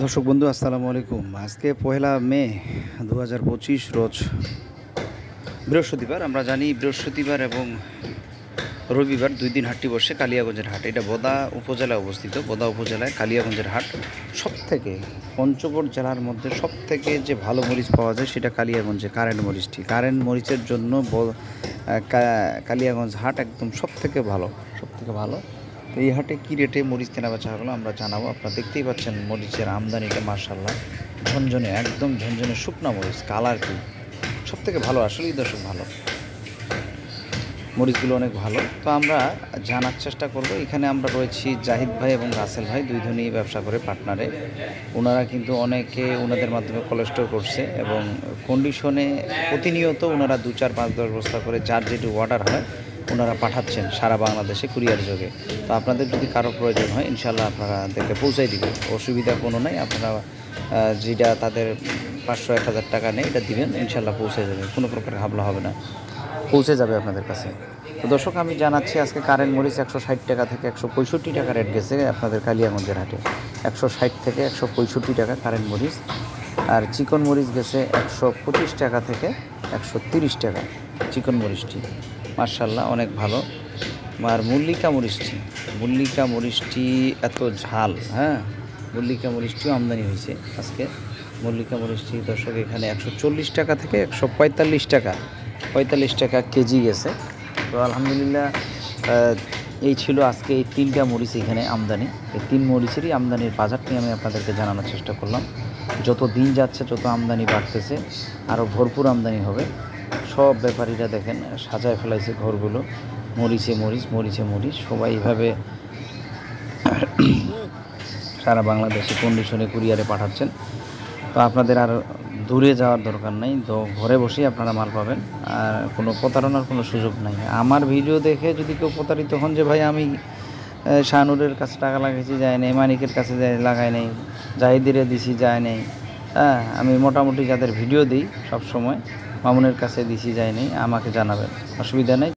দর্শক বন্ধু আসসালামু আলাইকুম। আজকে পহেলা মে 2025 রোজ বৃহস্পতিবার। আমরা জানি বৃহস্পতিবার এবং রবিবার 2 দিন হাটটি বসে কালিয়াগঞ্জের হাট। এটা বোদা উপজেলায় অবস্থিত। বোদা উপজেলায় কালিয়াগঞ্জের হাট সবথেকে পঞ্চগড় জেলার মধ্যে সবথেকে যে ভালো মরিচ পাওয়া যায় সেটা কালিয়াগঞ্জে কারেন্ট মরিচটি। কারেন্ট মরিচের জন্য কালিয়াগঞ্জ হাট একদম সবথেকে ভালো, সবথেকে ভালো। তো এই হাটে কী রেটে মরিচ কেনা বেচা হলো আমরা জানাবো। আপনারা দেখতেই পাচ্ছেন মরিচের আমদানিটা মাশাআল্লাহ ঝনঝনে, একদম ঝনঝনে শুকনা মরিচ, কালার কি সবথেকে ভালো, আসলেই দর্শক ভালো, মরিচগুলো অনেক ভালো। তো আমরা জানার চেষ্টা করব। এখানে আমরা রয়েছি জাহিদ ভাই এবং রাসেল ভাই, দুইজনই ব্যবসা করে পার্টনারে। ওনারা কিন্তু অনেকে ওনাদের মাধ্যমে কোলেস্টোর করছে এবং কন্ডিশনে প্রতিনিয়ত ওনারা 2, 4, 5, 10 বস্তা করে যার যেটি অর্ডার হয় ওনারা পাঠাচ্ছেন সারা বাংলাদেশে কুরিয়ার যোগে। তো আপনাদের যদি কারো প্রয়োজন হয় ইনশাল্লাহ আপনারা দেখে পৌঁছাই দিবেন, অসুবিধা কোনো নাই। আপনারা যেটা তাদের 500-1000 টাকা নেই এটা দিবেন, ইনশাল্লাহ পৌঁছে যাবে, কোনো প্রকার ঘাবলা হবে না, পৌঁছে যাবে আপনাদের কাছে। তো দর্শক আমি জানাচ্ছি আজকে কারেন্ট মরিচ 160 টাকা থেকে 165 টাকা রেট গেছে আপনাদের কালিয়াগঞ্জের হাটে। 160 থেকে 165 টাকা কারেন্ট মরিচ। আর চিকন মরিচ গেছে 125 টাকা থেকে 130 টাকা চিকন মরিচটি, মার্শাল্লাহ অনেক ভালো। আর মল্লিকা মরিচটি এত ঝাল, হ্যাঁ, মল্লিকা মরিচটিও আমদানি হয়েছে আজকে। মল্লিকা মরিচটি দর্শক এখানে 140 টাকা থেকে 145 টাকা কেজি গেছে। তো আলহামদুলিল্লাহ এই ছিল আজকে এই 3টা মরিচ এখানে আমদানি। এই 3 মরিচেরই আমদানির বাজারটি আমি আপনাদেরকে জানানোর চেষ্টা করলাম। যত দিন যাচ্ছে তত আমদানি বাড়তেছে, আরও ভরপুর আমদানি হবে। সব ব্যাপারীরা দেখেন সাজায় ফেলাইছে ঘরগুলো, মরিচে মরিচ। সবাই এইভাবে সারা বাংলাদেশে কন্ডিশনে কুরিয়ারে পাঠাচ্ছেন। তো আপনাদের আর দূরে যাওয়ার দরকার নেই, তো ঘরে বসেই আপনারা মাল পাবেন। আর কোনো প্রতারণার কোনো সুযোগ নাই। আমার ভিডিও দেখে যদি কেউ প্রতারিত হন যে ভাই আমি শাহনুরের কাছে টাকা লাগাইছি যায় নাই, মানিকের কাছে লাগাই নাই, জাহিদিরে দিছি যায় নাই, হ্যাঁ, আমি মোটামুটি যাদের ভিডিও দিই সবসময় মামুনের কাছে দিছি যায় নাই, আমাকে জানাবেন, অসুবিধা নেই।